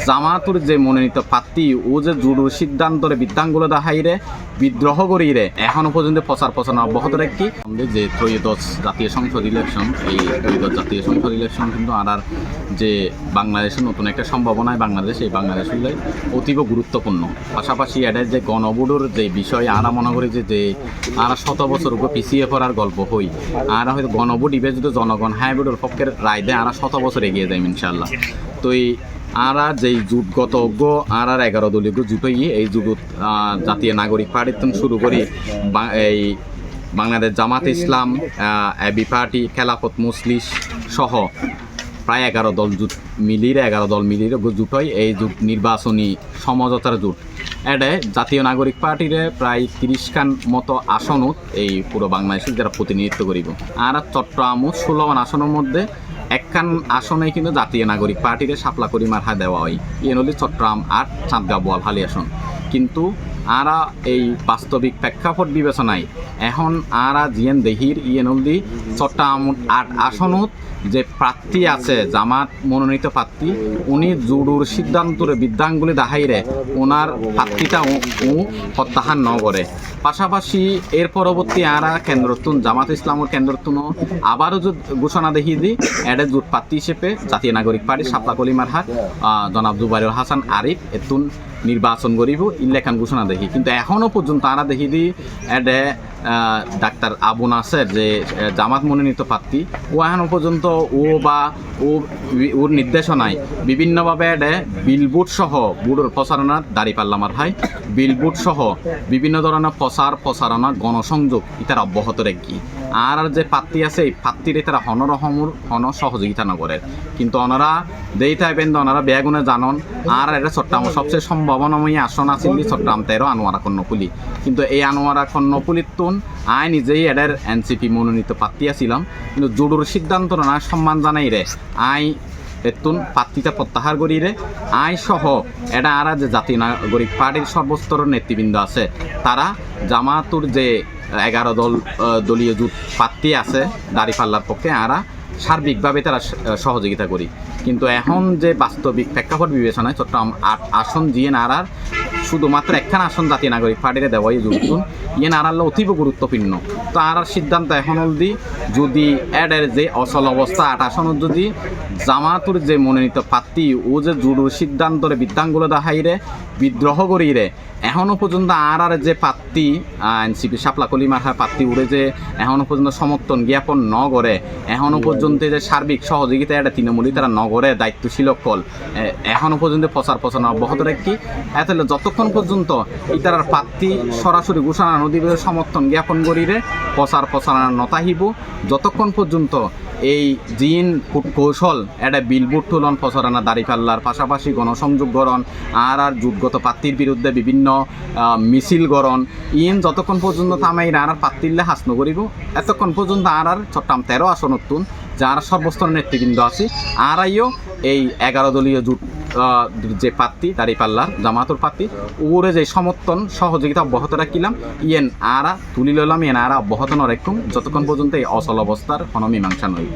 জামাতুর যে মনোনীত প্রার্থী ও যে জুডুর সিদ্ধান্তরে বিদ্যাঙ্গুলো দেখাইরে বিদ্রোহ করিরে এখনো পর্যন্ত প্রচার প্রচারণা অব্যাহত রাখি। আমাদের যে ত্রয়োদশ জাতীয় সংসদ ইলেকশন, এই ত্রয়োদশ জাতীয় সংসদ ইলেকশন কিন্তু আর যে বাংলাদেশের নতুন একটা সম্ভাবনায় বাংলাদেশ, এই বাংলাদেশ হলে অতীব গুরুত্বপূর্ণ। পাশাপাশি এদের যে গণভোটের যে বিষয় আমরা মনে করি যে আর 100 বছর উপর পিছিয়ে পড়ার গল্প হই, আর হয়তো গণভোট ইবে যদি জনগণ হাইব্রিডের পক্ষের রায় দেয় আর 100 বছর এগিয়ে যায় ইনশাল্লাহ। তো এই আরা যেই জুটগত আর 11 দলীয় জুট এই জুট জাতীয় নাগরিক পার্টি শুরু করি এই বাংলাদেশ জামাত ইসলাম, এবি পার্টি, খেলাফত মজলিস সহ প্রায় 11 দল জুট মিলিয়ে 11 দল মিলিয়ে জুট হয়। এই জুট নির্বাচনী সমঝোতার জুট এডে জাতীয় নাগরিক পার্টির প্রায় 30 খান মতো আসনত এই পুরো বাংলাদেশে যারা প্রতিনিধিত্ব করিব। আর চট্টগ্রাম 16 আসনের মধ্যে একখান আসনে কিন্তু জাতীয় নাগরিক পার্টিরে সাপলা করি মারহা দেওয়া হয়। ইয়ে নলি চট্টগ্রাম 8, চাঁদগাঁও, বোয়ালখালী আসন। কিন্তু আরা এই বাস্তবিক প্রেক্ষাপট বিবেচনায় এখন আরা জিএন দেহির ইয়ে নলি চট্টগ্রাম 8 আসনত যে প্রার্থী আছে জামাত মনোনীত প্রার্থী, উনি জুডুর সিদ্ধান্তরে বিদ্যাঙ্গুলি দেখাইরে ওনার প্রার্থীটা প্রত্যাহার ন করে। পাশাপাশি এর পরবর্তী আরা কেন্দ্রতুন জামাত ইসলামের কেন্দ্রতুনও আবারও ঘোষণা দেখিয়ে দিই এডে জুট প্রার্থী হিসেবে জাতীয় নাগরিক পার্টি সাপলা কলিমার হাট জনাব জুবাইরুল হাসান আরিফ এতুন নির্বাচন করিব ইলেকশন ঘোষণা দেখি। কিন্তু এখনও পর্যন্ত তারা দেখি দিই এডে ডাক্তার আবু নাসের যে জামাত মনোনীত প্রার্থী ও এখনও পর্যন্ত ওর নির্দেশনায় বিভিন্নভাবে এডে বিলবোর্ড সহ বুড়োর প্রচারণার দাঁড়ি পারলাম আর ভাই বিলবোর্ড সহ বিভিন্ন ধরনের প্রচারণা গণসংযোগ ইতার অব্যাহত রেখি। আর যে প্রার্থী আছে এই প্রার্থীর তারা হন সহযোগিতা নগরে। কিন্তু ওনারা দেই থাকবেন ওনারা বেগুনে জানন আর এটা চট্টগ্রাম সবচেয়ে সম্ভাবনাময়ী আসন আছে চট্টগ্রাম 13 আনোয়ারা কর্ণফুলি। কিন্তু এই আনোয়ারা কর্ণফুলির তুন আয় নিজেই এদের এনসিপি মনোনীত প্রার্থী আছিলাম, কিন্তু জুডুর সিদ্ধান্ত না সম্মান জানাই রে আই এতুন প্রার্থীটা প্রত্যাহার করি রে আই সহ এটা আর যে জাতীয় নাগরিক পার্টির সর্বস্তরের নেতৃবৃন্দ আছে তারা জামাতুর যে 11 দলীয় জোট প্রার্থী আছে দাঁড়িপাল্লার পক্ষে আরা সার্বিকভাবে তারা সহযোগিতা করি। কিন্তু এখন যে বাস্তবিক প্রেক্ষাপট বিবেচনায় চট্টগ্রাম 8 আসন জিএন আর শুধুমাত্র একখান আসন জাতীয় নাগরিক পার্টিরে দেওয়াই জুটুন ইয়ে নারাল্লা অতীব গুরুত্বপূর্ণ। তো আর সিদ্ধান্ত এখন অবধি যদি এডের যে অচল অবস্থা 8 আসনত যদি জামাতুর যে মনোনীত প্রার্থী ও যে জুডুর সিদ্ধান্তরে বিদ্যাঙ্গুলো দেখাইরে বিদ্রোহ করিরে এখনও পর্যন্ত আর যে প্রার্থী এনসিপি সাপলা কলিমার প্রার্থী উড়ে যে এখনও পর্যন্ত সমর্থন জ্ঞাপন ন করে, এখনও পর্যন্ত যে সার্বিক সহযোগিতা এটা তৃণমূলী তারা নগরে দায়িত্বশীল কল এখনও পর্যন্ত প্রচারণা অব্যাহত রাখি। এত যতক্ষণ পর্যন্ত ইতার প্রার্থী সরাসরি ঘোষণা নদীর সমর্থন জ্ঞাপন করিরে প্রচারণা নতাহিব, যতক্ষণ পর্যন্ত এই জিন কৌশল এটা বিলবোর্ড তুলন প্রচারণা দাঁড়িপাল্লার পাশাপাশি গণসংযোগ গড়ন আর জুটগত প্রার্থীর বিরুদ্ধে বিভিন্ন মিছিল গড়ন যতক্ষণ পর্যন্ত থামাই আর প্রার্থীলে হাসন করিব এতক্ষণ পর্যন্ত আর চট্টগ্রাম 13 আসনতুন যারা সর্বস্তরের নেতৃবৃন্দ আছে আরাইও এই 11 দলীয় জোট যে প্রার্থী দাঁড়িপাল্লার জামাতুর প্রার্থী ওরে যে সমর্থন সহযোগিতা অব্যাহত রাখিলাম ইয়েন আরা তুলি লইলাম ইয়েন আরা অব্যাহত ন রাখুম যতক্ষণ পর্যন্ত এই অচল অবস্থার কোনো মীমাংসা নয়।